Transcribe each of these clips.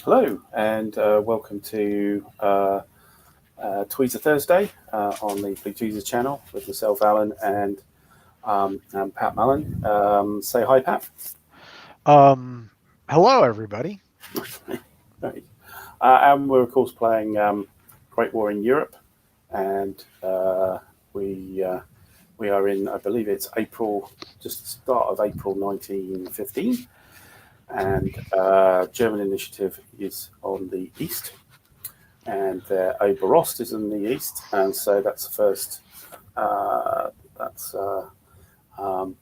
Hello, and welcome to Tweezer Thursday on the Tweezer channel with myself, Alan, and Pat Mullen. Say hi, Pat. Um, Hello, everybody. Right. And we're, of course, playing Great War in Europe, and we are in, I believe it's April, just the start of April 1915, and German initiative is on the east. And Oberost is in the east, and so that's the first. That's um,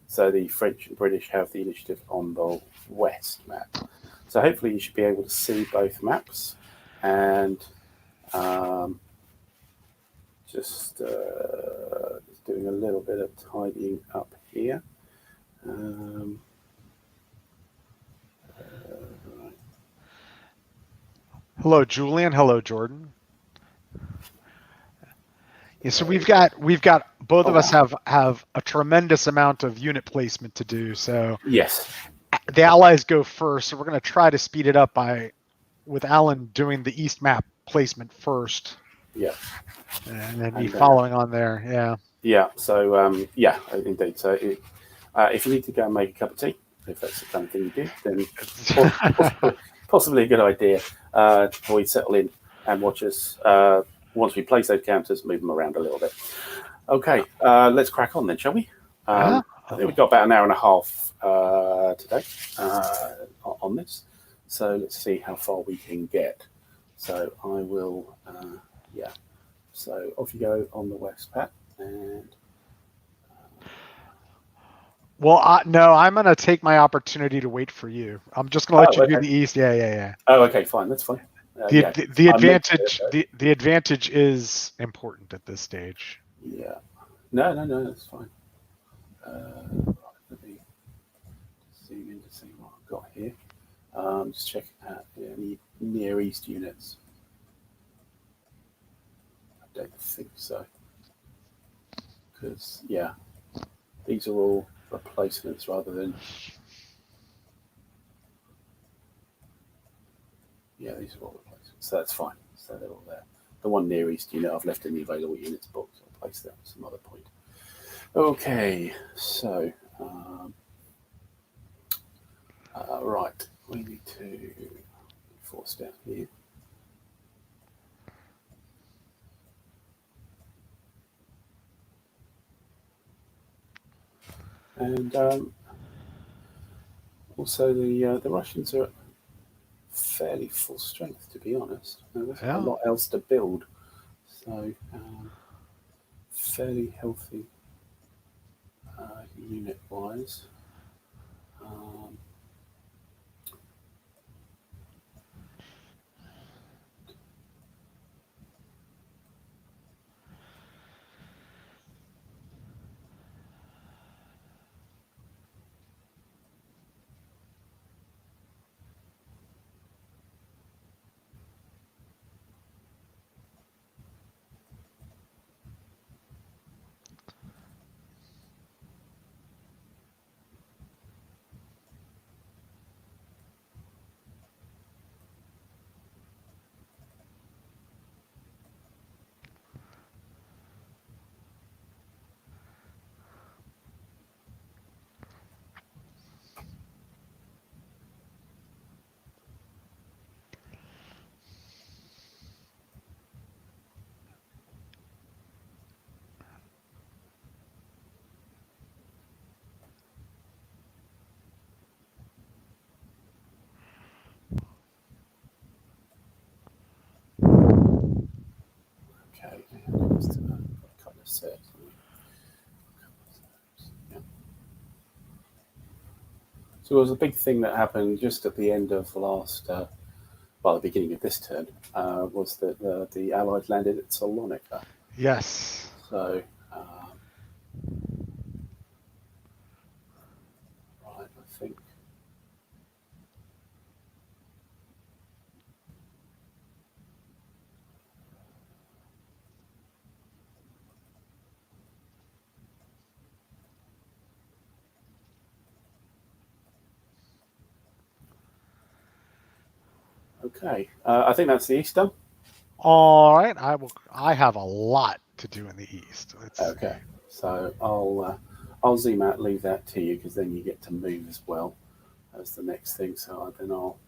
so the French and British have the initiative on the west map. So hopefully you should be able to see both maps, and um, just doing a little bit of tidying up here. Um, right. Hello, Julian. Hello, Jordan. Yeah, so we've got both Oh of us wow! have a tremendous amount of unit placement to do. So Yes. the Allies go first. So we're going to try to speed it up by with Alan doing the east map placement first, Yeah. and then me And following on there. Yeah. yeah. So yeah, indeed. So if you need to go and make a cup of tea, if that's the kind of thing you do, then possibly a good idea before you settle in and watch us. Once we place those counters, move them around a little bit. Okay, let's crack on then, shall we? Uh-huh. I think we've got about an hour and a half today on this. So let's see how far we can get. So I will, yeah. So off you go on the west, Pat. And Well, no, I'm going to take my opportunity to wait for you. I'm just going to let oh, you do okay. the east. Yeah, yeah, yeah. Oh, okay, fine. That's fine. The, Yeah, the the I meant to. advantage the advantage is important at this stage. Yeah. No, no, no. That's fine. Right, let me zoom in to see what I've got here. Just check out any Near East units. I don't think so. Because, yeah, these are all replacements rather than. Yeah, these are all replacements. So that's fine. So they're all there. The one Near East unit I've left in the available units box. I'll place that at some other point. Okay, so. Right, we need to force down here. And also, the Russians are at fairly full strength, to be honest. There wasn't a Yeah. lot else to build, so fairly healthy unit wise. Um, okay, just a couple of sets. Yeah. So it was a big thing that happened just at the end of the last, well, the beginning of this turn, was that the Allies landed at Salonika. Yes. So, right, I think. Okay, I think that's the east done. All right, I have a lot to do in the east. Okay, so I'll zoom out, leave that to you because then you get to move as well as the next thing. So then I'll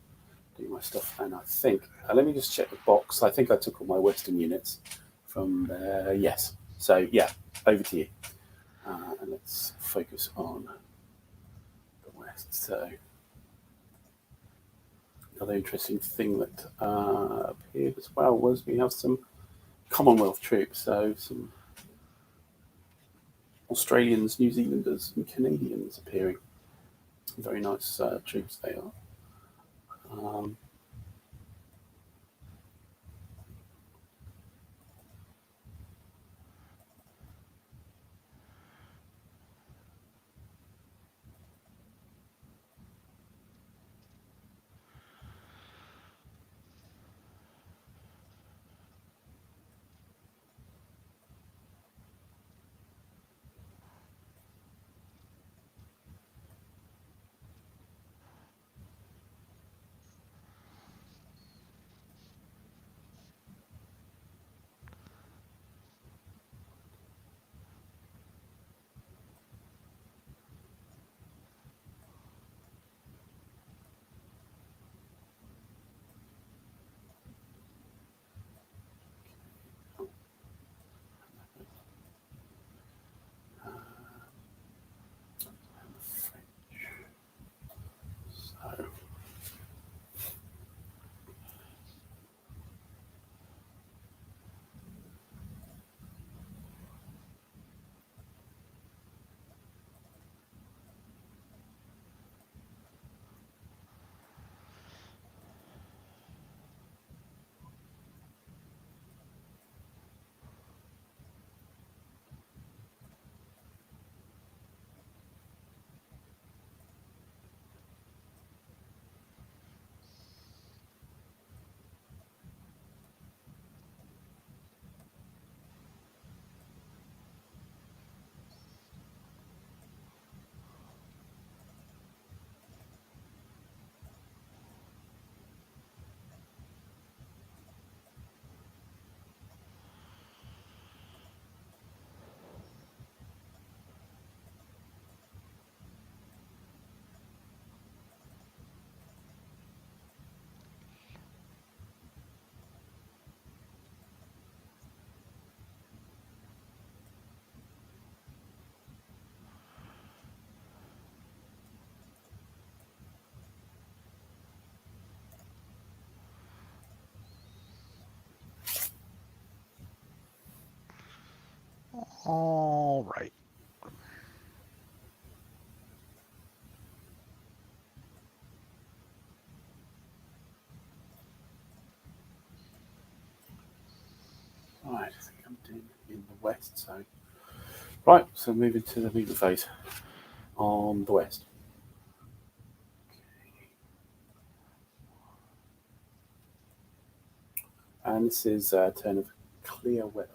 do my stuff, and I think let me just check the box. I think I took all my Western units from there. Yes, so yeah, over to you, and let's focus on the West. So another interesting thing that appeared as well was we have some Commonwealth troops, so some Australians, New Zealanders, and Canadians appearing. Very nice troops they are. Um, so, all right. right, I think I'm doing in the West. So right, so moving to the movement phase on the West. And this is a turn of clear weather.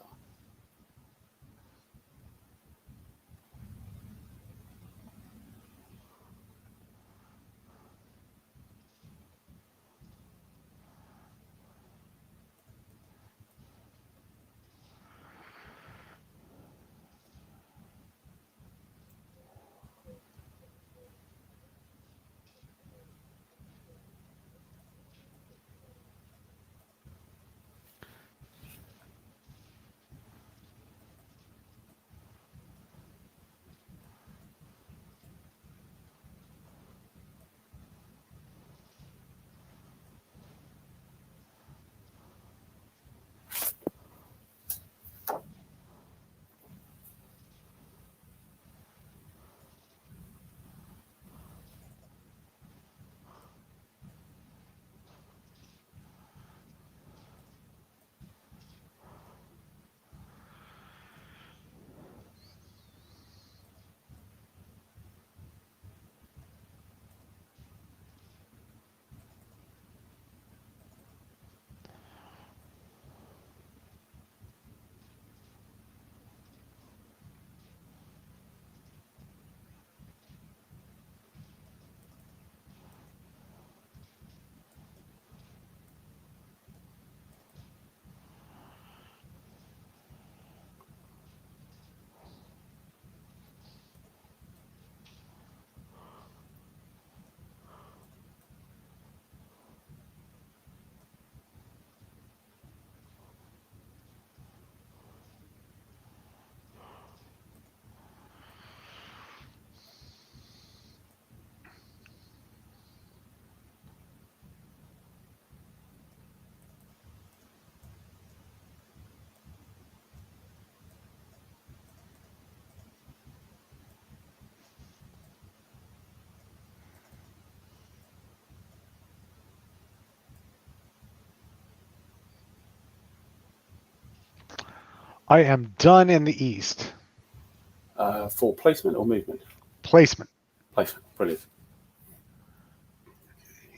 I am done in the east. For placement or movement? Placement. Placement, brilliant.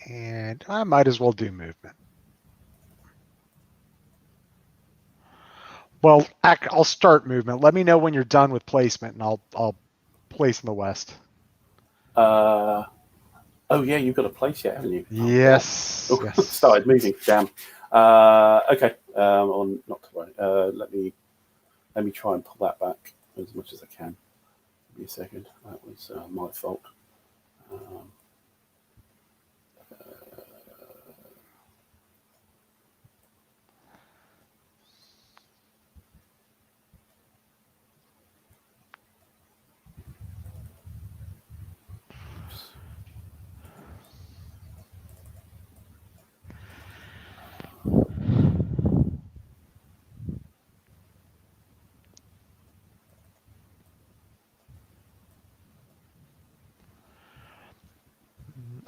And I might as well do movement. Well, I'll start movement. Let me know when you're done with placement, and I'll place in the west. Oh yeah, you've got a place yet, haven't you? Yes. Oh, Yes. started moving. Damn. Okay. Not to worry. Let me try and pull that back as much as I can. Give me a second. That was my fault.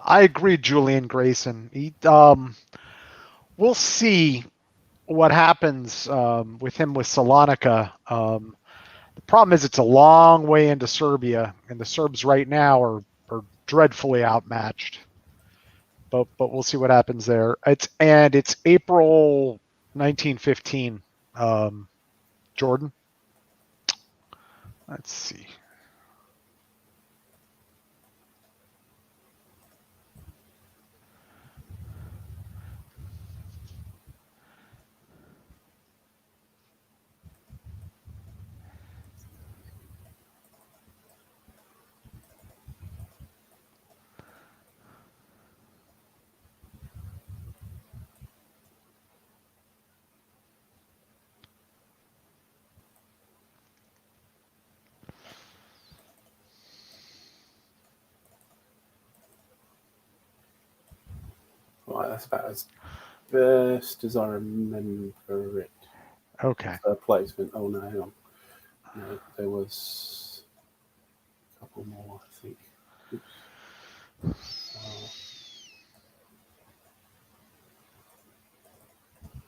I agree, Julian Grayson. We'll see what happens with him with Salonika. The problem is it's a long way into Serbia, and the Serbs right now are dreadfully outmatched. But we'll see what happens there. It's April 1915. Jordan. Let's see. Right, that's about as best as I remember it. Okay. Placement. Oh no, hang on. No, there was a couple more, I think.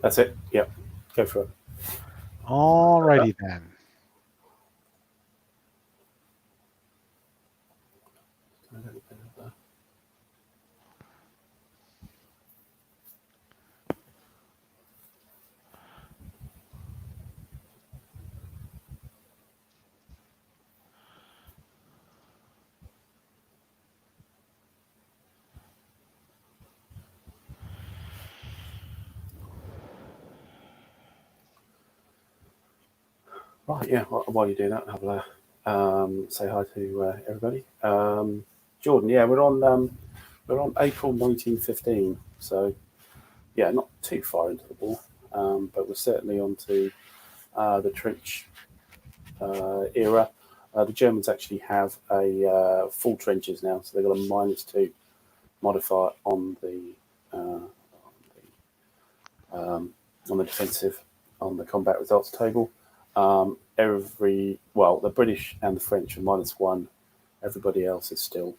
That's it. Yep. Go for it. Alrighty then. Right, yeah. While you do that, have a say hi to everybody. Jordan, yeah, we're on April 1915, so yeah, not too far into the war, but we're certainly on to the trench era. The Germans actually have a full trenches now, so they've got a -2 modifier on the defensive on the combat results table. The British and the French are -1. Everybody else is still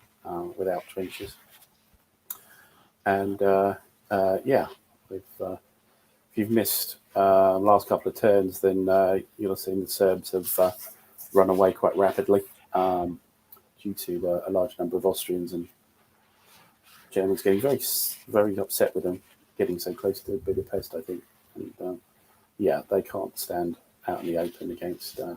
without trenches. And yeah, if you've missed last couple of turns, then you'll have seen the Serbs have run away quite rapidly due to a large number of Austrians and Germans getting very, very upset with them getting so close to Budapest, I think. And yeah, they can't stand out in the open against that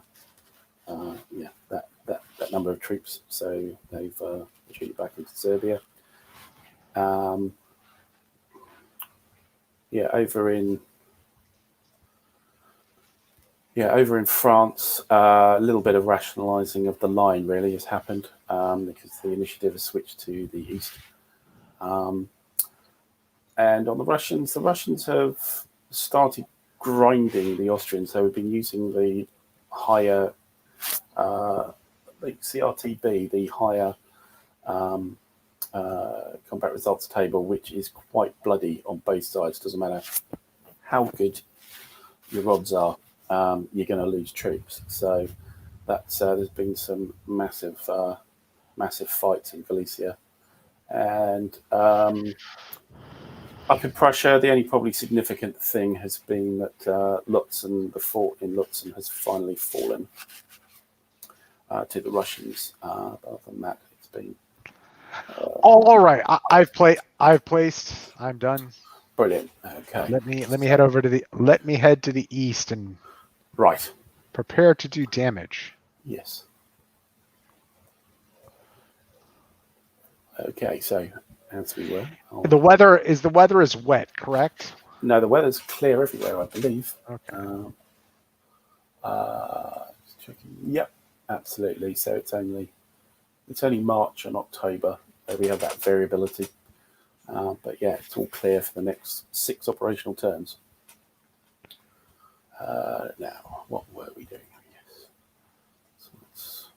number of troops. So they've retreated back into Serbia. Over in France, a little bit of rationalising of the line really has happened because the initiative has switched to the east. And on the Russians have started grinding the Austrians. So we've been using the higher, the CRTB, the higher combat results table, which is quite bloody on both sides. Doesn't matter how good your rods are, you're going to lose troops. So that's there's been some massive fights in Galicia, and Up in Prussia, the only probably significant thing has been that Lutzen, the fort in Lutzen, has finally fallen to the Russians. Other than that, it's been All right. I've placed. I'm done. brilliant. Okay. Let me head over to the. Let me head to the east and Right. prepare to do damage. Yes. Okay. So as we were. The weather is wet, correct? No, the weather's clear everywhere, I believe. Okay. Checking. Yep, absolutely. So it's only March and October that we have that variability. But yeah, it's all clear for the next 6 operational turns. Now, what were we doing? Yes. So let's...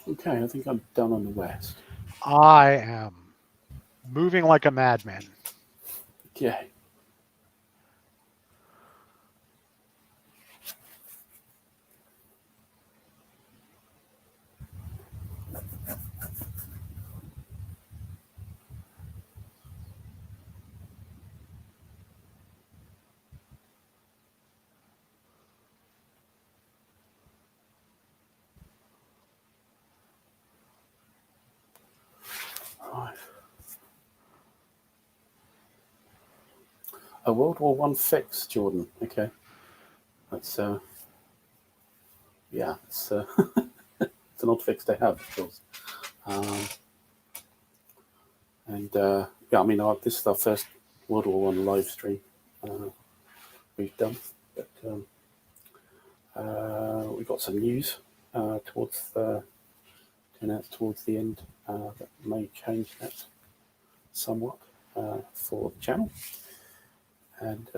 Okay, I think I'm done on the west. I am moving like a madman. Okay. Right. A World War One fix, Jordan. Okay. That's yeah, it's it's an odd fix to have, of course. And yeah, I mean, this is our first World War One live stream we've done, but we got some news towards towards the end that may change that somewhat for the channel, and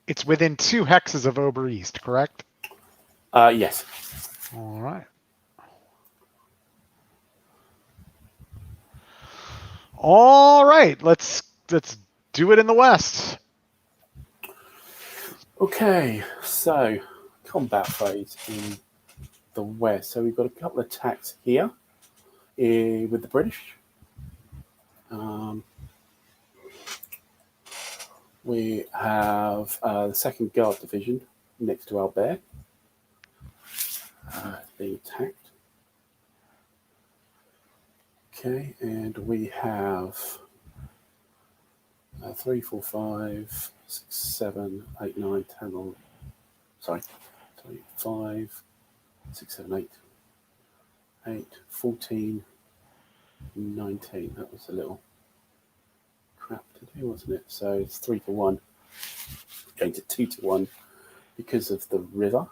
It's within 2 hexes of Ober East, correct? yes. All right. All right. Let's do it in the west. Okay, so combat phase in the west. So we've got a couple of attacks here with the British. We have the 2nd Guard Division next to Albert being attacked. Okay, and we have 3, 4, 5, 6, 7, 8, 9, 10, 11. Sorry, 3, 5, 6, 7, 8, 8, 14, 19. That was a little crap to do, wasn't it? So it's 3 to 1, going to 2 to 1 because of the river.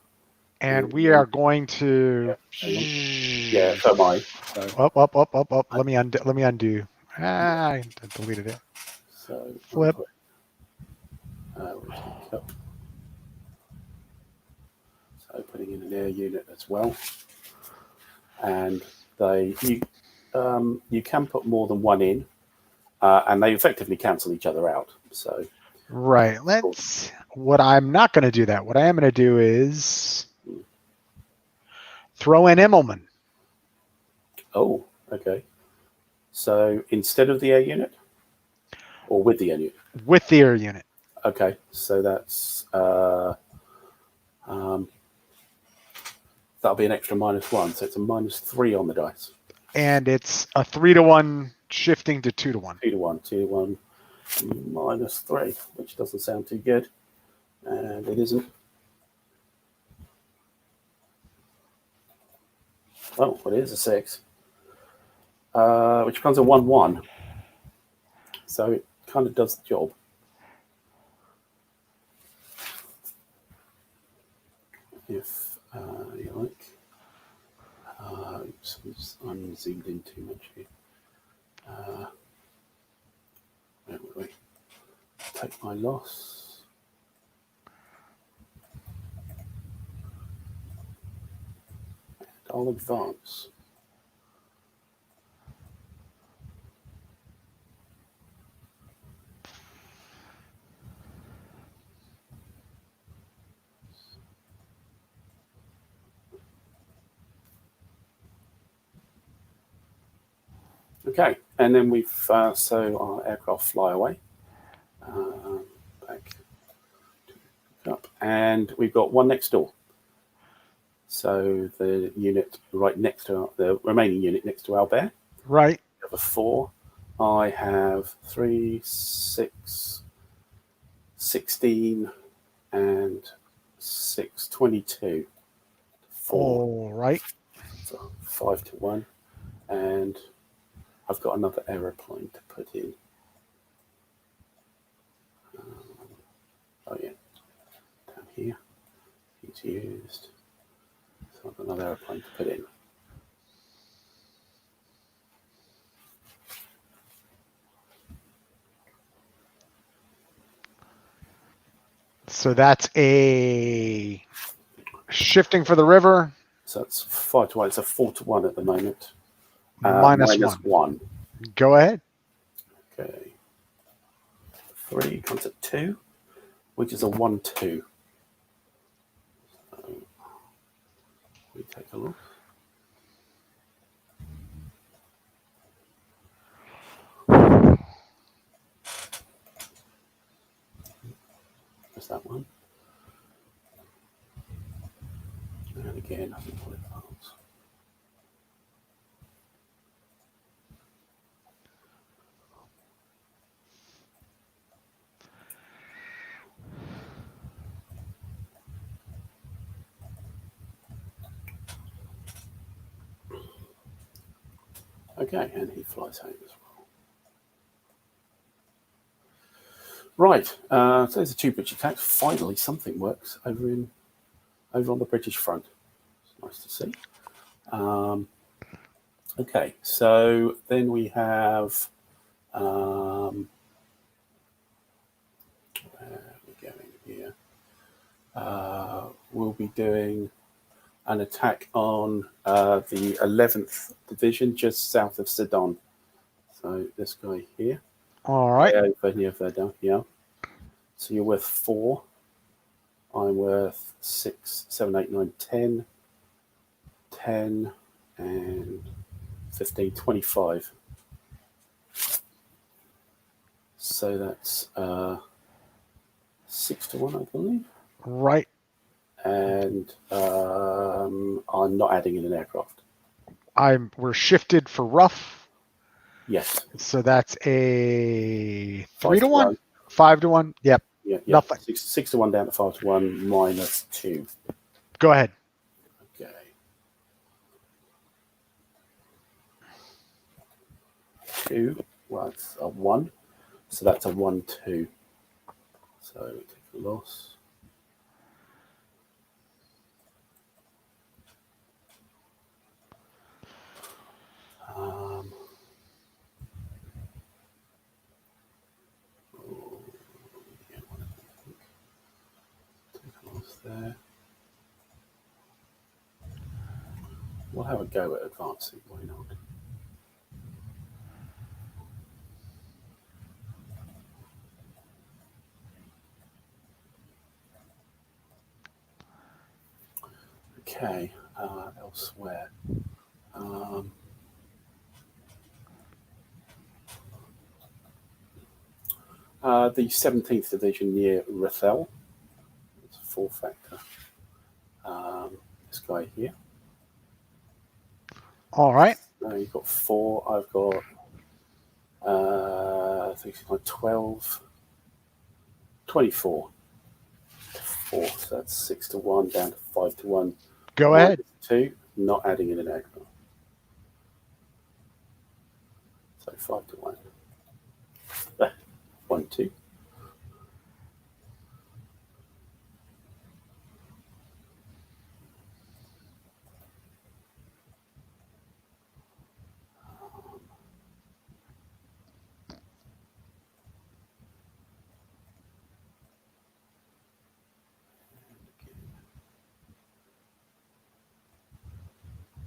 And we are going to. Yeah, so am I. So. Up. Let me undo. I deleted it. So Flip. So putting in an air unit as well, and you can put more than one in, and they effectively cancel each other out. So right. What I'm not going to do that. What I am going to do is throw in Immelman. Oh, okay. So instead of the air unit, or with the air unit? With the air unit. Okay, so that's that'll be an extra -1, so it's a -3 on the dice. And it's a 3 to 1 shifting to 2 to 1. 2 to 1, 2 to 1, -3, which doesn't sound too good, and it isn't. Oh, well, it is a 6, which becomes a 1-1. So it kind of does the job. If you like. Oops, I'm zoomed in too much here. Where would we take my loss? And I'll advance. Okay, and then we've so our aircraft fly away back to and we've got one next door. So the unit right next to the remaining unit next to Albert. Right. We have a 4. I have 3, 6, 16, and 6, 22. 4. All right. So 5 to 1. And I've got another aeroplane to put in. Oh yeah, down here. It's used. So I've got another aeroplane to put in. So that's a shifting for the river. So it's 5 to 1. It's a 4 to 1 at the moment. Minus -1. Go ahead. Okay. 3 comes at 2, which is a 1-2. So we take a look. There's that one. And again, I think we'll advance. Okay, and he flies home as well. Right, so there's the 2 British attacks. Finally, something works over on the British front. It's nice to see. Okay, so then we have where are we going here? We'll be doing an attack on the 11th Division just south of Sedan. So this guy here. All right. Over here, further, yeah. So you're worth 4. I'm worth 6, 7, 8, 9, 10, 10, and 15, 25. So that's 6 to 1, I believe. Right. And I'm not adding in an aircraft. We're shifted for rough. Yes. So that's a 3 5 to 1, 5 to 1. Yep. Yeah. Nothing. 6 to 1 down to 5 to 1 minus 2. Go ahead. Okay. 2. Well, it's a 1. So that's a 1-2. So we take a loss. There. We'll have a go at advancing, why not? Okay, elsewhere. The 17th Division near Rethel. It's a 4 factor. This guy here. All right. You've got 4. I've got I think it's like 12, 24 to 4. So that's 6 to 1 down to 5 to 1. Go ahead. 2, not adding in an aircraft. So 5 to 1. 1, 2.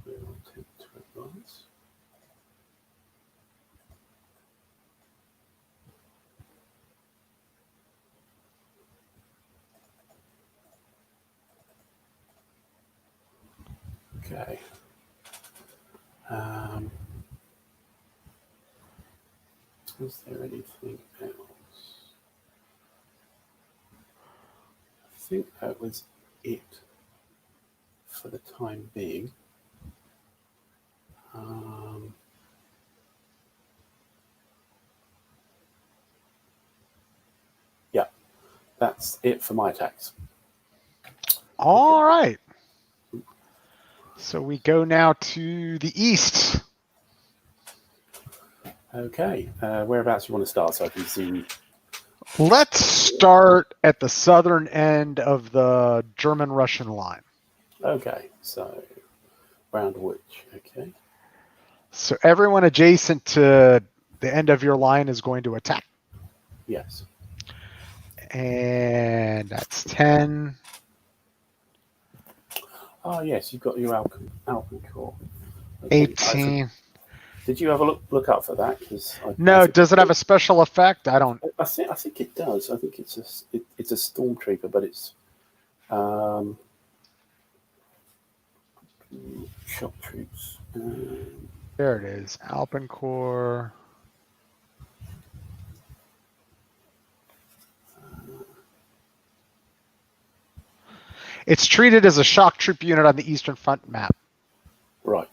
We'll attempt to advance. Okay. Is there anything else? I think that was it for the time being. Yeah, that's it for my attacks. All right. So we go now to the east. Okay, whereabouts you want to start so I can see? Let's start at the southern end of the German-Russian line. Okay, so round which? Okay. So everyone adjacent to the end of your line is going to attack. Yes. And that's 10. Oh yes, you've got your Alpencore. Okay. 18. Did you have a look up for that? No, does it have a special effect? I don't. I think it does. I think it's a stormtrooper, but it's shock troops. There it is. Alpencore. It's treated as a shock troop unit on the Eastern Front map. Right.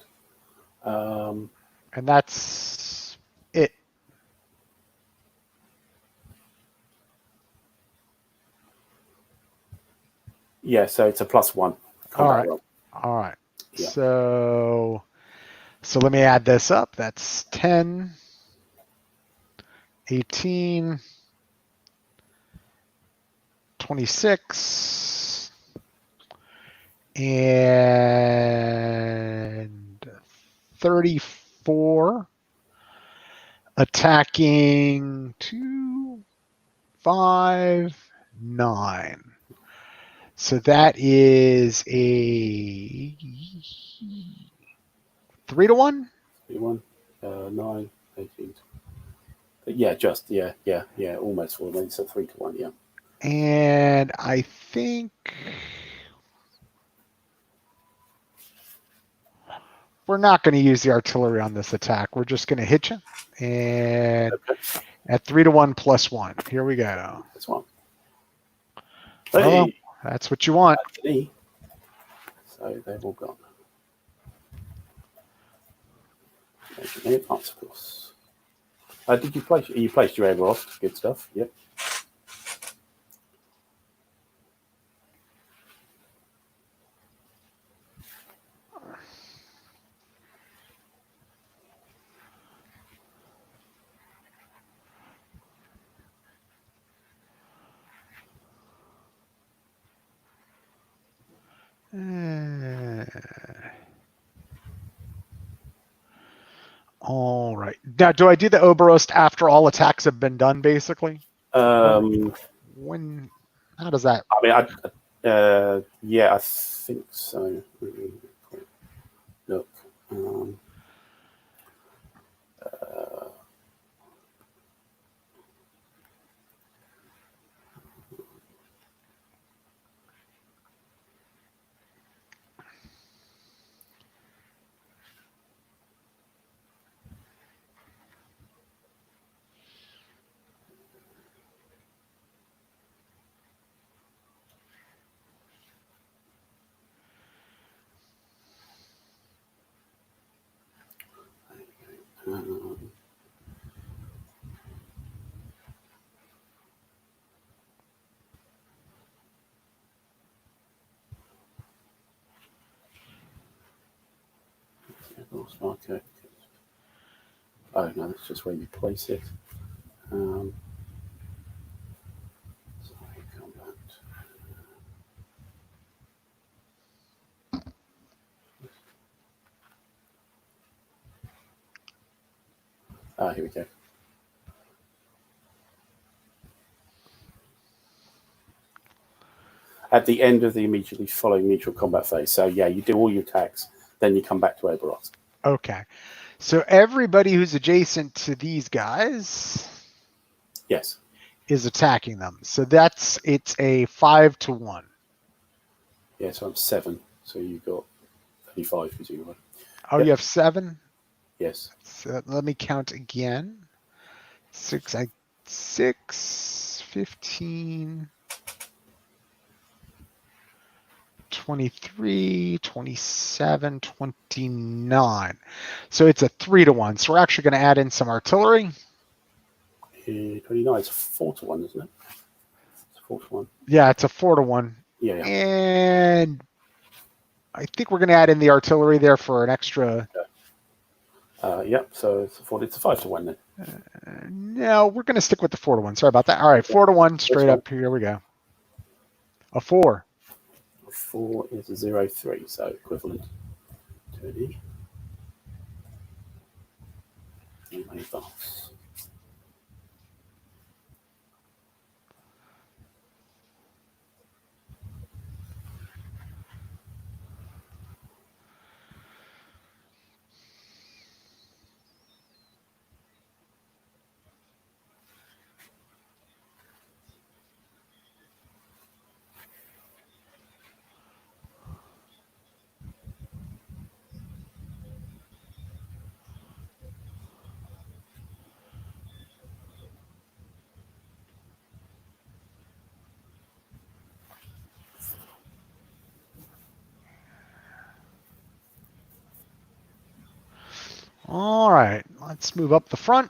And that's it. Yeah, so it's a +1. All right. Roll. All right. Yeah. So let me add this up. That's 10, 18, 26, and 34. Attacking 2, 5, 9. So that is a 3-1. 1, 9, 18. Yeah, almost 4. Then it's a 3-1. Yeah. And I think we're not going to use the artillery on this attack. We're just going to hit you. And at 3-1 +1. Here we go. That's one. Hey. Well, that's what you want. So they've all gone. Any particles. Did you place? You placed your aircraft. Good stuff. Yep. All right. Now, do I do the Oberst after all attacks have been done, basically? When? How does that? I mean, yeah, I think so. Look. Okay. Oh no, that's just where you place it. Sorry, combat. Here we go. At the end of the immediately following mutual combat phase. So yeah, you do all your attacks, then you come back to Oberst. Okay. So everybody who's adjacent to these guys, yes, is attacking them. So it's a 5-1. Yeah, so I'm 7. So you got 35 because you were. Oh, yep. You have 7? Yes. So let me count again. 6, 15, 23, 27, 29. So it's a 3-to-1. So we're actually going to add in some artillery. 29 is 4-to-1, isn't it? It's 4-to-1. Yeah, it's a 4-to-1. Yeah. And I think we're going to add in the artillery there for an extra. Yep. So it's a 5-to-1 then. No, we're going to stick with the 4-to-1. Sorry about that. All right, 4-to-1 straight up. Here we go. A 4. A 4 is a 0-3, so equivalent to the advance. All right, let's move up the front.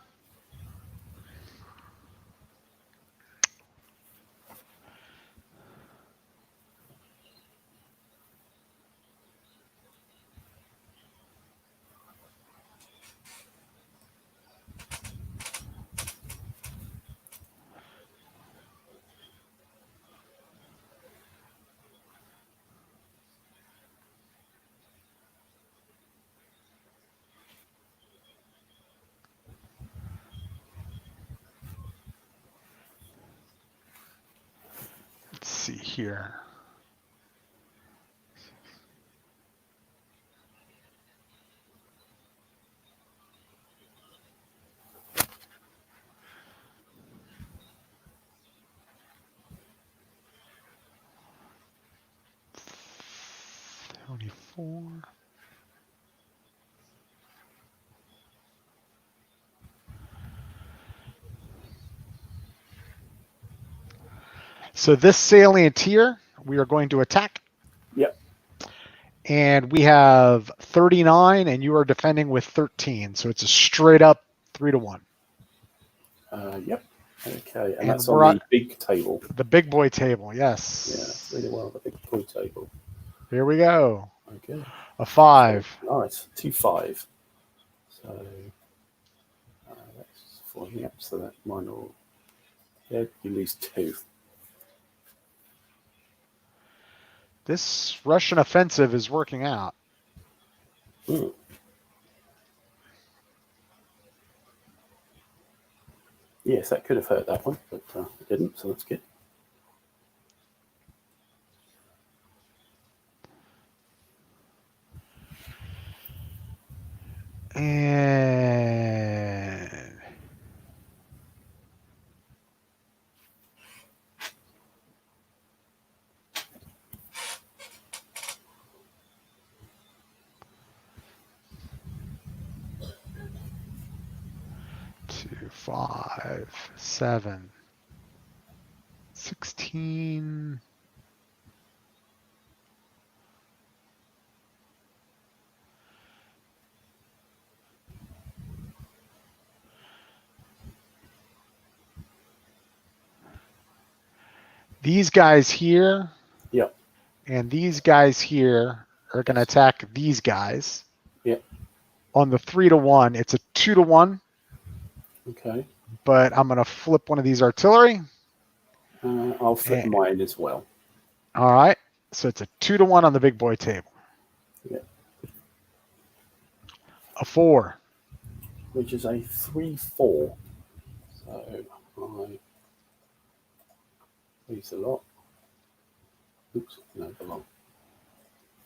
Let's see here. $24. So this salient here, we are going to attack. Yep. And we have 39, and you are defending with 13. So it's a straight up 3-to-1. Yep. Okay, and And that's we're on the big table. The big boy table, yes. Yeah, really well, the big boy table. Here we go. Okay. A 5. So, nice. 2-5. So that's 4. Yep. So that mine will. Yeah, you lose 2. This Russian offensive is working out. Yes, that could have hurt that one, but it didn't, so that's good. And two, 5, 7, 16. These guys here, Yep. and these guys here are going to attack these guys. Yep. On the 3-to-1, it's a 2-to-1. Okay. But I'm going to flip one of these artillery. I'll flip mine as well. All right. So it's a 2-to-1 on the big boy table. Yep. A 4. Which is a 3-4. So I lose a lot. Oops, no, a lot.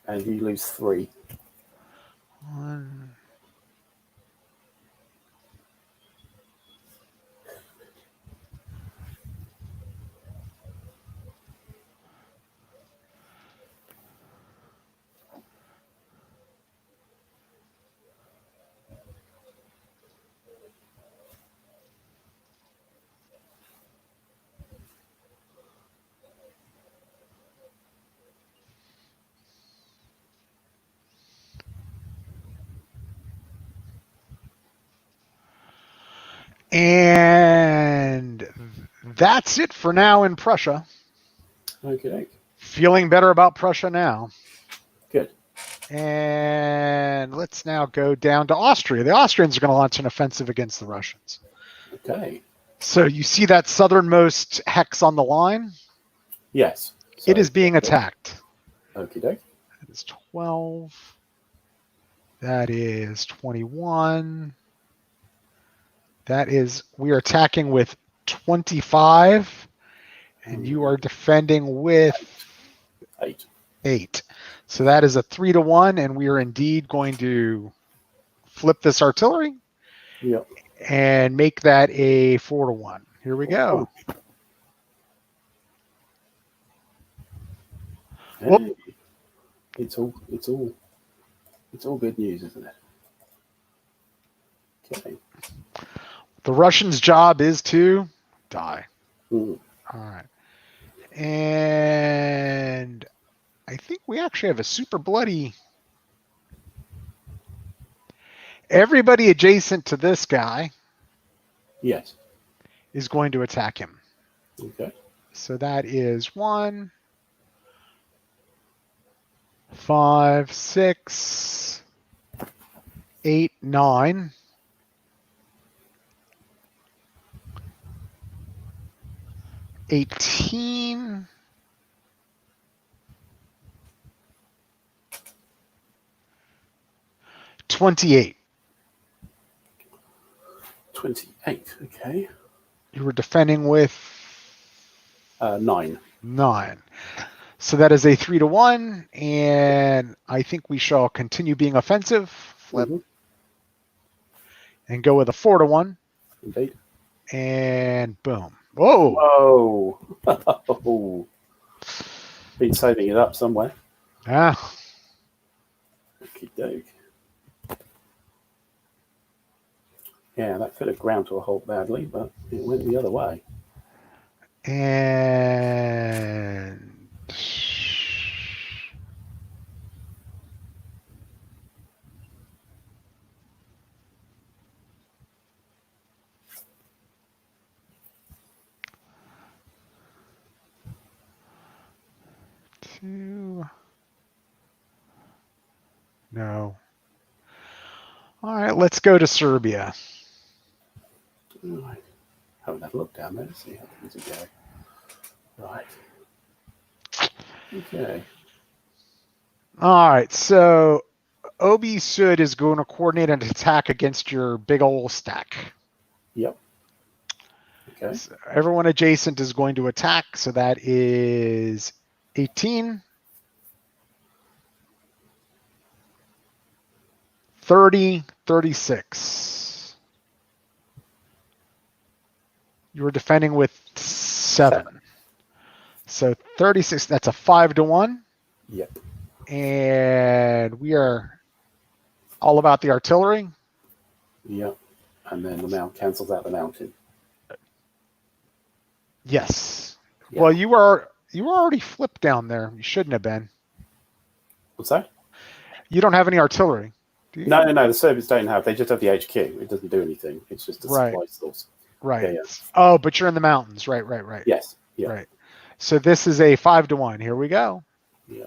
And you lose 3. 1. And that's it for now in Prussia. Okay. Feeling better about Prussia now. Good. And let's now go down to Austria. The Austrians are going to launch an offensive against the Russians. Okay. So you see that southernmost hex on the line? Yes. So, it is being attacked. Okie doke. That is 12. That is 21. That is, we are attacking with 25, and you are defending with 8. So that is a 3-1, and we are indeed going to flip this artillery. Yep. And make that a 4-1. Here we go. Hey. It's all good news, isn't it? Okay. The Russians' job is to die. Mm. All right. And I think we actually have a super bloody. Everybody adjacent to this guy, yes, is going to attack him. Okay. So that is 1, 5, 6, 8, 9. 18. 28. 28. Okay. You were defending with 9. 9. So that is a 3-1, and I think we shall continue being offensive. Flip. And go with a 4-1. Indeed. And boom. Whoa. Whoa. Been saving it up somewhere. Ah. Okie doke. Yeah, that could have ground to a halt badly, but it went the other way. And two. No. All right, let's go to Serbia. All right. Haven't had a look down there to see how things are going. Right. Okay. All right, so Obi Sud is going to coordinate an attack against your big old stack. Yep. Okay. So everyone adjacent is going to attack, so that is 18. 30, 36. You were defending with 7. So 36, that's a 5-1. Yep. And we are all about the artillery. Yep. And then the mount cancels out the mountain. Yes. Yep. Well, you were already flipped down there. You shouldn't have been. What's that? You don't have any artillery. Do you? No. The Serbians don't have. They just have the HQ. It doesn't do anything. It's just a supply source. Right. Yeah. Oh, but you're in the mountains. Right. Yes. Yeah. Right. So this is a 5-1. Here we go. Yeah.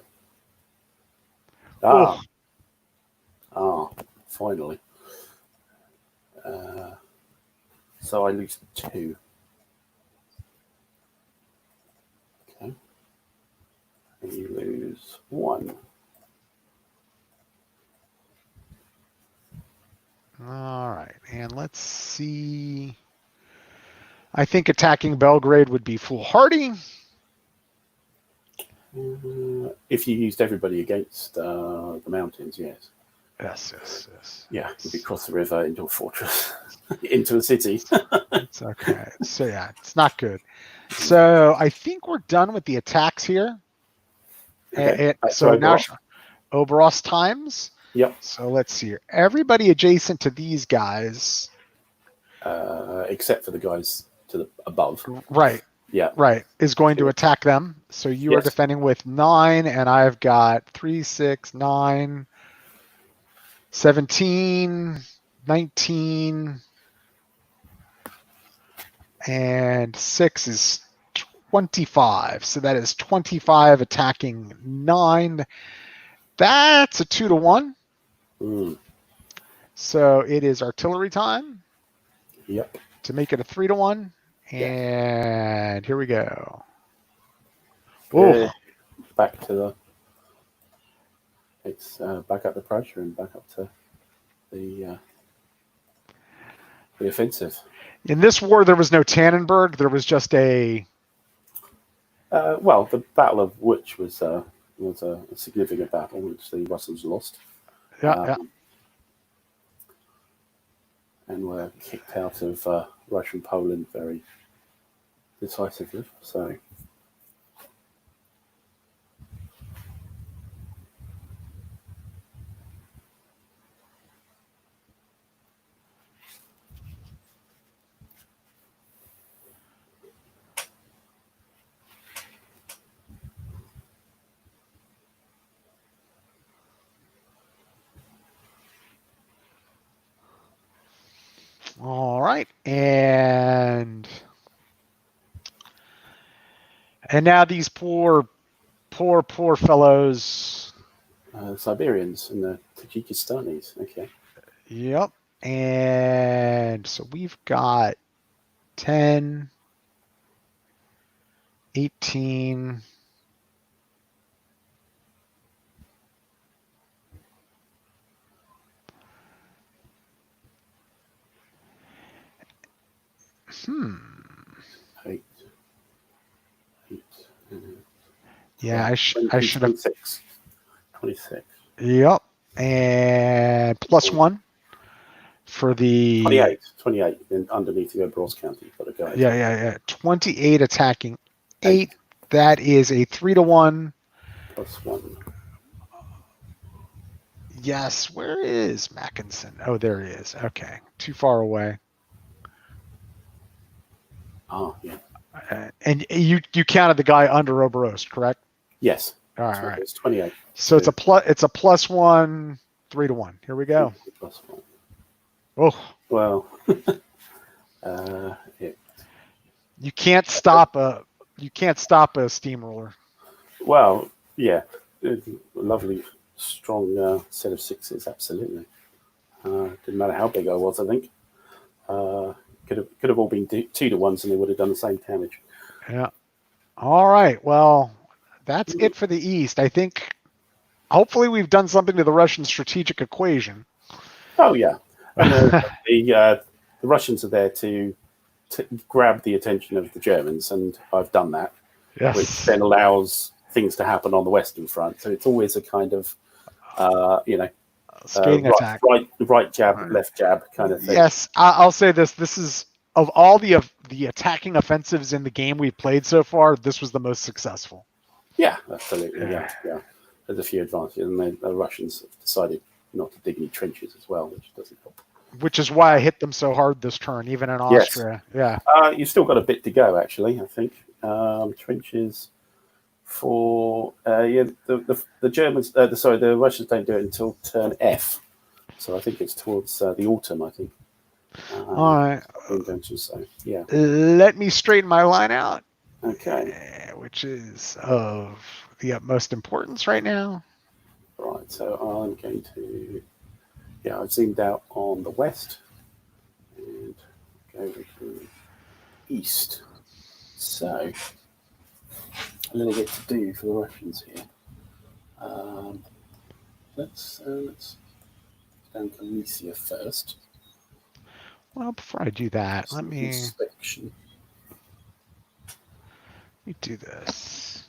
Finally. So I lose 2. Okay. And you lose 1. All right. And let's see. I think attacking Belgrade would be foolhardy. If you used everybody against the mountains, yes. Yes. Yeah, you'd be across the river into a fortress, into a city. It's okay. So yeah, it's not good. So I think we're done with the attacks here. Okay. So now Oberos times. Yep. So let's see here. Everybody adjacent to these guys, except for the guys to the above. Right. Yeah. Right. Is going to attack them. So you are defending with 9, and I've got 3, 6, 9, 17, 19, and 6 is 25. So that is 25 attacking 9. That's a 2-1. Mm. So it is artillery time. Yep. To make it a 3-1. Yeah. And here we go. Oh, Back to the. It's back up the pressure and back up to the offensive. in this war, there was no Tannenberg. There was just a. Well, the Battle of Which was a significant battle which the Russians lost. Yeah. And were kicked out of Russian Poland very decisively. So. All right, and now these poor fellows. Siberians and the Tajikistanis. Okay. Yep, and so we've got 10, 18. Eight. Yeah, I should have. 26. Yep, and +1 for the 28 underneath the Bros County. Got to go. Yeah. 28 attacking 8. That is a 3-1. +1. Yes, where is Mackinson? Oh, there he is. Okay, too far away. Oh, yeah. And you counted the guy under Oberost, correct? Yes. All right. It's 28. So it's a +1, 3-1. Here we go. +1. Oh. Well, you can't stop a steamroller. Well, yeah, a lovely, strong set of 6s. Absolutely. Didn't matter how big I was. I think could have all been 2-1s, and they would have done the same damage. Yeah. All right. Well, that's it for the East. I think. Hopefully, we've done something to the Russian strategic equation. Oh yeah, and the Russians are there to grab the attention of the Germans, and I've done that, which then allows things to happen on the Western Front. So it's always a kind of, skating attack, right jab, left jab kind of thing. Yes, I'll say this: this is of all the attacking offensives in the game we've played so far, this was the most successful. Yeah, absolutely. Yeah. There's a few advantages, and the Russians have decided not to dig any trenches as well, which doesn't help. Which is why I hit them so hard this turn, even in Austria. Yes. Yeah. You've still got a bit to go, actually. I think trenches for the Germans. The Russians don't do it until turn F. So I think it's towards the autumn. I think. All right. So yeah. Let me straighten my line out. Okay. Which is of the utmost importance right now. Right. So I'm going to. Yeah, I've zoomed out on the west and go to east. So a little bit to do for the Russians here. Let's down Galicia first. Well, before I do that, let me do this.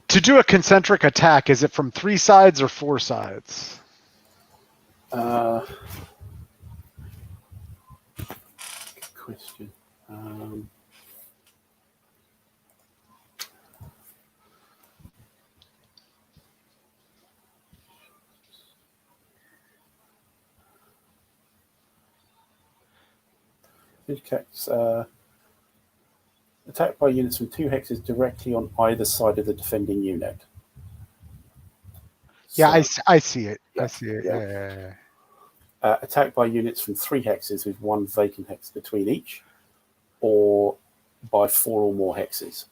To do a concentric attack, is it from 3 sides or 4 sides? Good question. Attacked by units from 2 hexes directly on either side of the defending unit. Yeah, So, I see it. yeah, I see it. yeah. Yeah. Attacked by units from 3 hexes with 1 vacant hex between each, or by 4 or more hexes.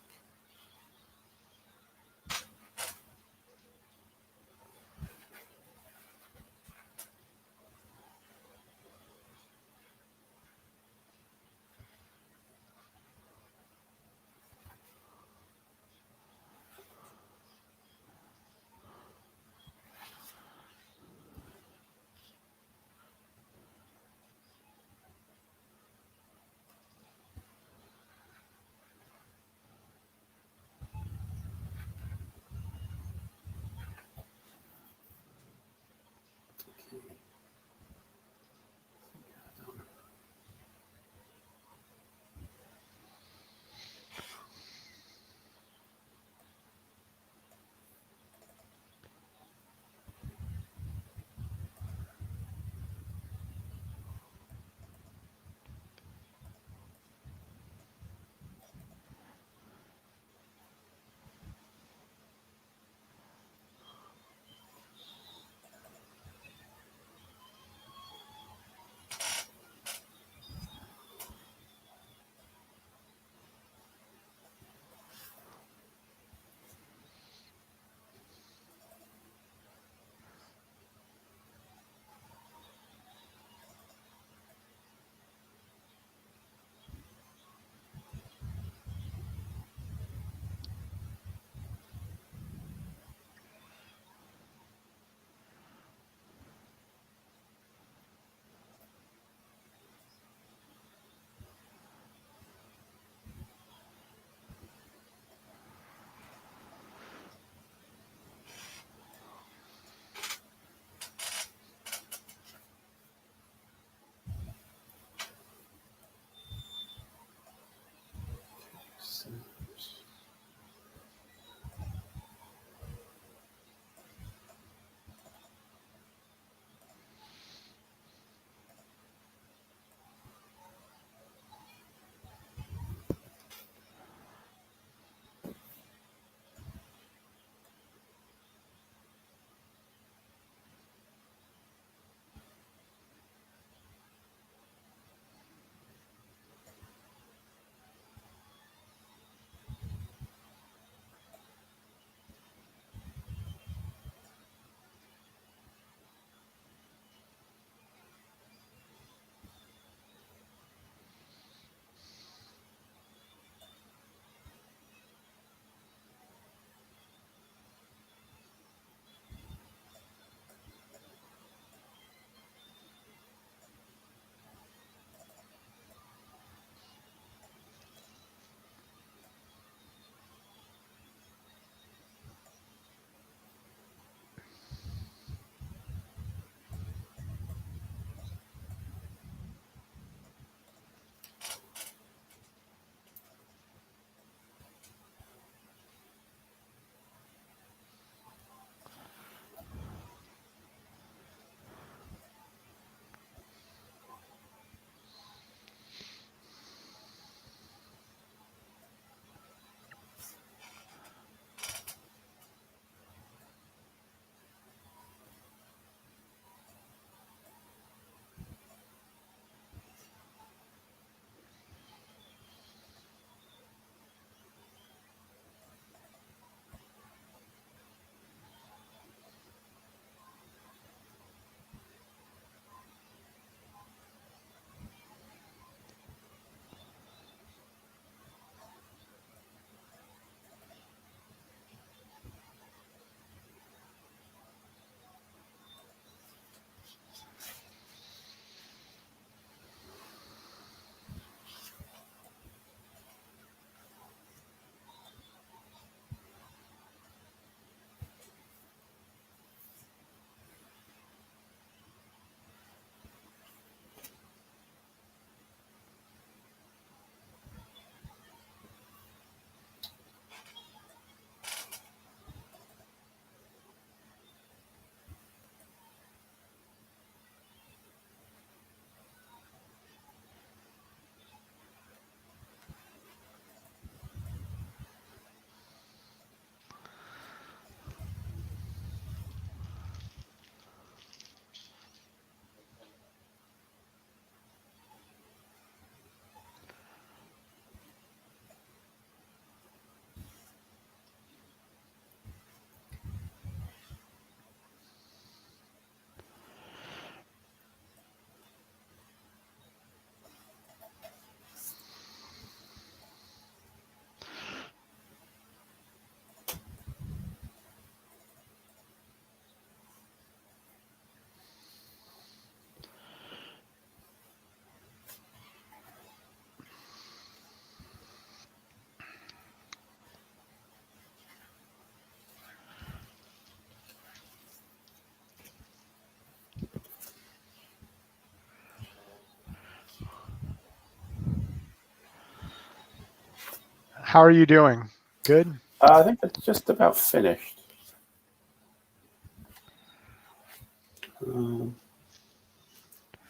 How are you doing? Good? I think it's just about finished.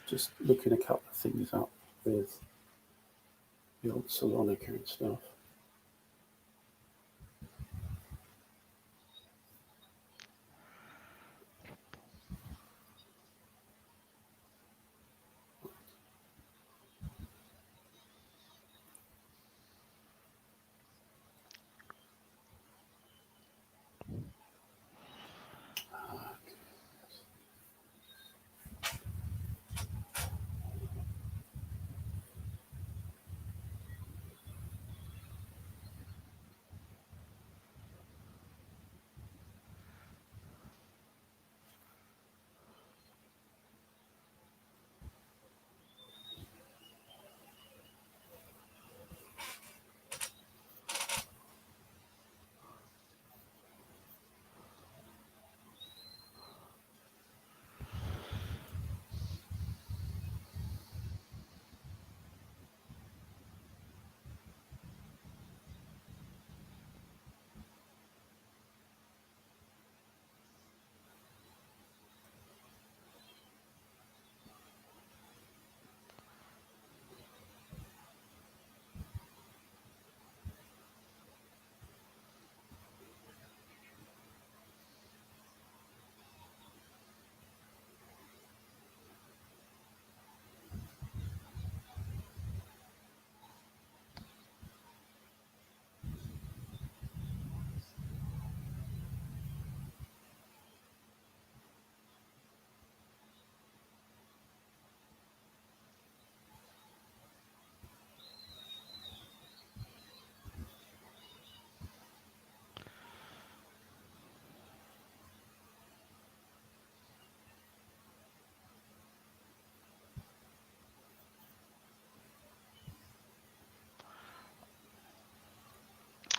Just looking a couple of things up with the old Salonica and stuff.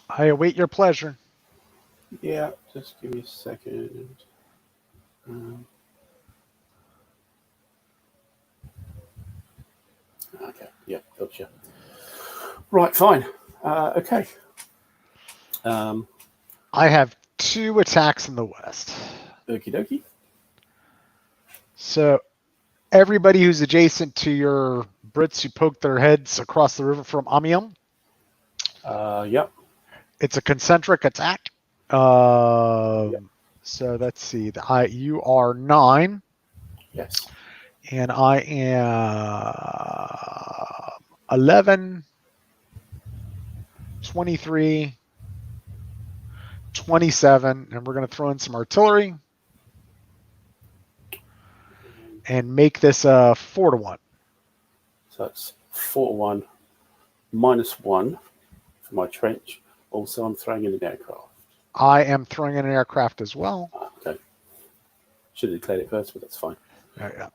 I await your pleasure. Yeah, just give me a second. Okay, yeah, gotcha. Right, fine. Okay. I have 2 attacks in the west. Okie dokie. So everybody who's adjacent to your Brits who poked their heads across the river from Amiens, Yep. it's a concentric attack. Yep. So let's see. You are 9. Yes. And I am 11, 23, 27, and we're going to throw in some artillery and make this a 4-1. So that's 4-1 -1 for my trench. Also, I'm throwing in an aircraft. I am throwing in an aircraft as well. Okay. Should have declared it first, but that's fine. Yeah.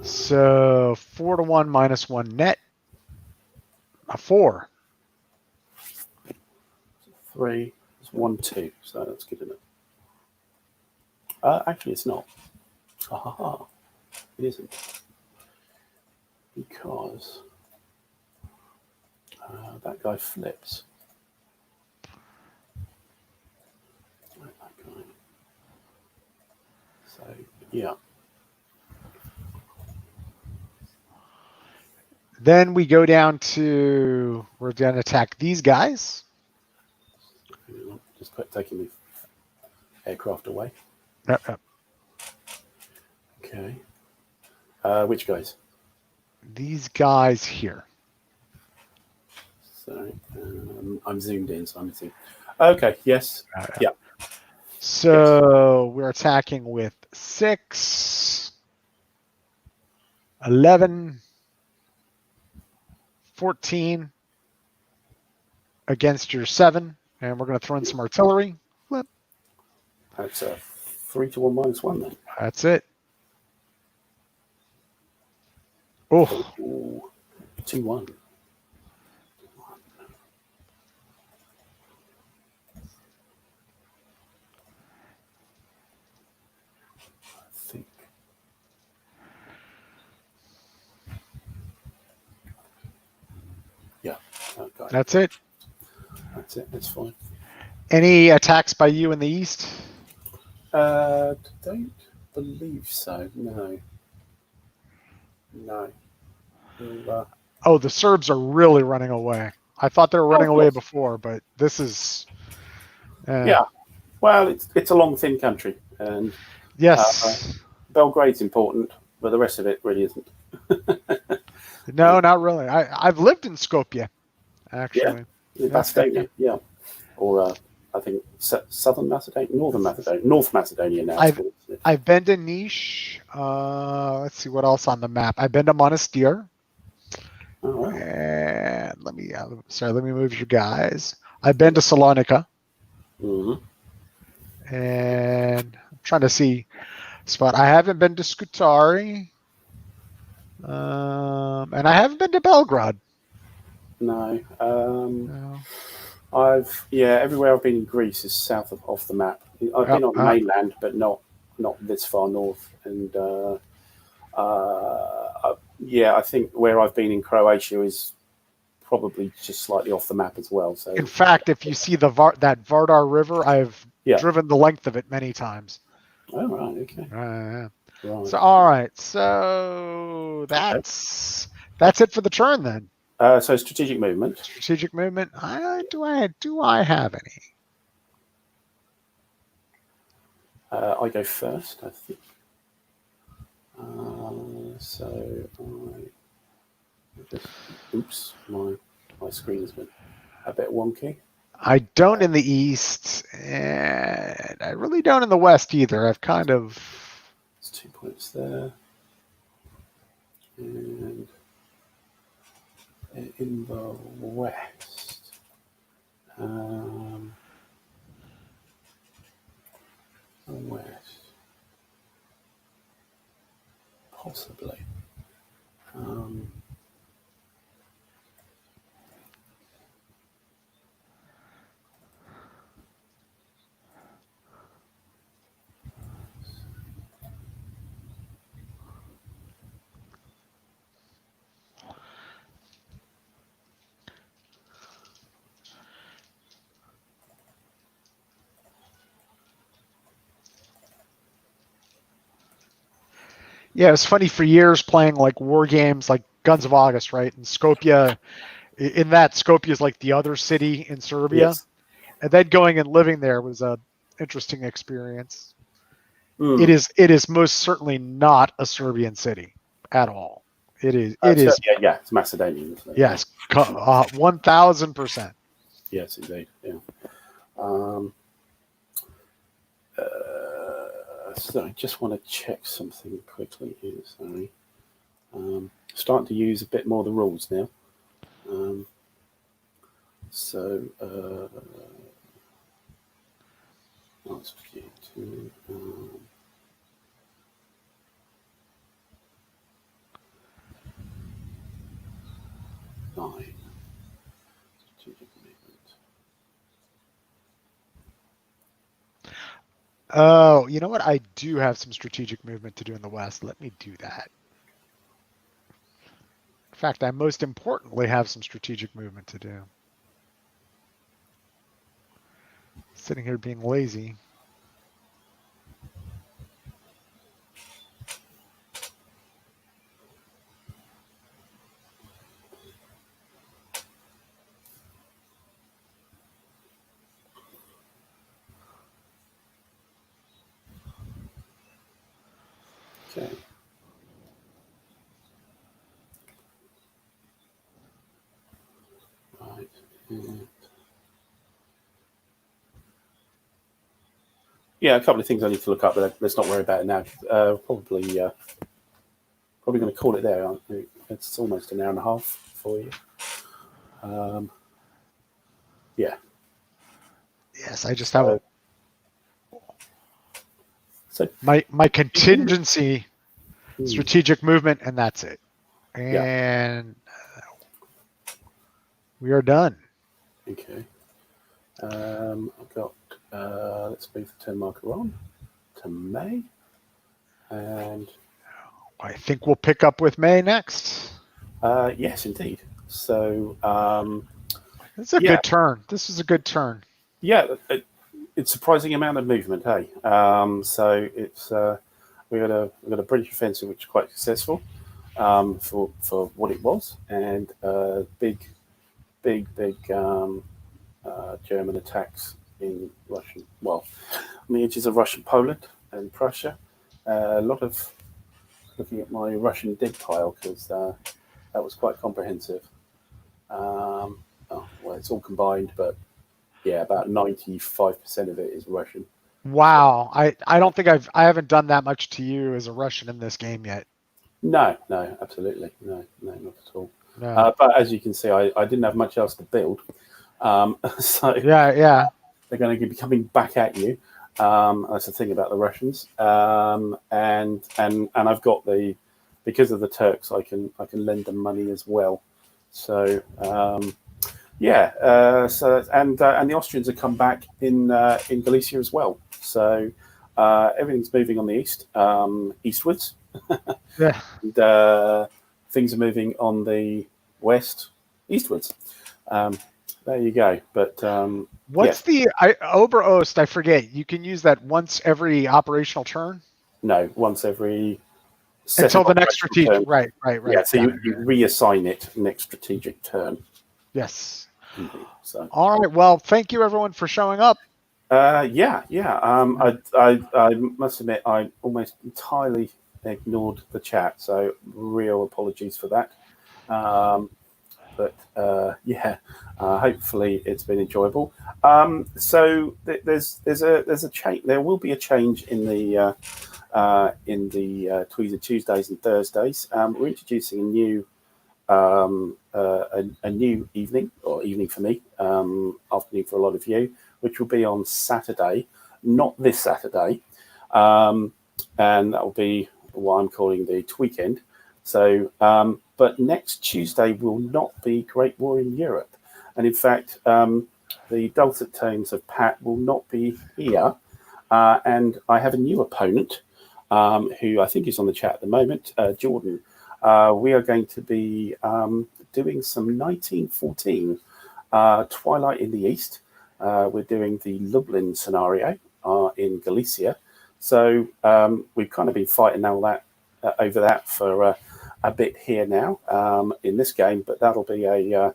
So 4-1 -1 net. A 4. 3 is 1, 2. So that's good enough. Actually, it's not. It isn't. Because that guy flips. That guy. So, yeah. Then we go down to, we're going to attack these guys. Just quit taking the aircraft away. Okay. Which guys? These guys here. So I'm zoomed in, so I'm seeing. Okay. Yes. Yeah. So we're attacking with 6, 11, 14 against your 7, and we're going to throw in some artillery. Flip. That's a 3-1 -1 then. That's it. Oh, Ooh, 2-1. I think. Yeah. Okay. That's it. That's it. That's fine. Any attacks by you in the east? Don't believe so. No. We'll, Oh, the Serbs are really running away. I thought they were running away before, but this is. Yeah. Well, it's a long, thin country, and Yes. Belgrade's important, but the rest of it really isn't. No, not really. I've lived in Skopje, actually. Yeah, Macedonia, yeah. Or I think Southern Macedonia, Northern Macedonia, North Macedonia now. I've been to Niš. Let's see what else on the map. I've been to Monastir. Oh, wow. And let me move you guys. I've been to Salonika. Mm-hmm. And I'm trying to see spot. I haven't been to Scutari. And I haven't been to Belgrade. No. No. Everywhere I've been in Greece is south of the map. I've been on the mainland, but not this far north. And I think where I've been in Croatia is probably just slightly off the map as well. So, in fact, if you see that Vardar River, I've driven the length of it many times. Oh, right, okay. Right. So, all right. So that's it for the turn then. So strategic movement. Strategic movement. Do I have any? I go first, I think. Oops, my screen has been a bit wonky. I don't in the east, and I really don't in the west either. I've kind of. There's 2 points there, and in the west. Possibly. Yeah, it's funny for years playing like war games like Guns of August, right? And Skopje, in that Skopje is like the other city in Serbia. Yes. And then going and living there was a interesting experience. Mm. It is most certainly not a Serbian city at all. It is. It's Macedonian. Isn't it? Yes, 1,000%. Yes, indeed. Yeah. So I just want to check something quickly here. Sorry. Starting to use a bit more of the rules now. Let's get to 9. Strategic movement. Oh, you know what? I do have some strategic movement to do in the West. Let me do that. In fact, I most importantly have some strategic movement to do. Sitting here being lazy. Okay. Right. Yeah, a couple of things I need to look up, but let's not worry about it now. Probably going to call it there, aren't we? It's almost an hour and a half for you. Yeah. Yes, I just have So my contingency strategic movement, and that's it. And we are done. Okay. I've got. Let's move the turn marker on to May, and I think we'll pick up with May next. Yes, indeed. So It's a good turn. This is a good turn. Yeah, it's surprising amount of movement. Hey, so it's we got a British offensive which is quite successful for what it was, and big German attacks in Russian. Well, on the edges of Russian Poland and Prussia. A lot of looking at my Russian dig pile because that was quite comprehensive. Well, it's all combined, but yeah, about 95% of it is Russian. Wow, I don't think I haven't done that much to you as a Russian in this game yet. No, absolutely, no, not at all. No. But as you can see, I didn't have much else to build, so Yeah. they're going to be coming back at you. That's the thing about the Russians, and I've got because of the Turks, I can lend them money as well. So and the Austrians have come back in Galicia as well. So everything's moving on the east, eastwards. Yeah. And things are moving on the west, eastwards. There you go. But what's the Oberost? I forget. You can use that once every operational turn. No, once every until the next strategic turn. Right. Yeah, so you reassign it next strategic turn. Yes. Mm-hmm. So all right. Well, thank you everyone for showing up. Yeah. I must admit I almost entirely ignored the chat, so real apologies for that. Hopefully it's been enjoyable. So there's a change. There will be a change in the Tweezer Tuesdays and Thursdays. We're introducing a new evening, or evening for me, afternoon for a lot of you, which will be on Saturday, not this Saturday, and that will be what I'm calling the Tweekend. So, but next Tuesday will not be Great War in Europe, and in fact, the dulcet tones of Pat will not be here, and I have a new opponent, who I think is on the chat at the moment, Jordan. We are going to be doing some 1914 Twilight in the East. We're doing the Lublin scenario in Galicia. So we've kind of been fighting all that over that for a bit here now in this game, but that'll be a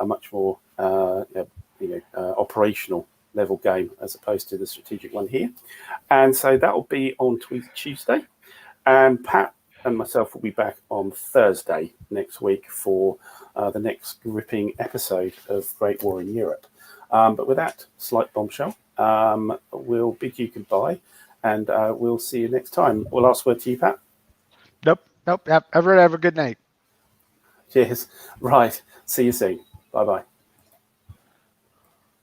much more operational level game as opposed to the strategic one here. And so that will be on Tuesday. And Pat and myself will be back on Thursday next week for the next gripping episode of Great War in Europe. But with that slight bombshell, we'll bid you goodbye, and we'll see you next time. Well, last word to you, Pat. Nope. Everyone have a good night. Cheers. Right. See you soon. Bye-bye.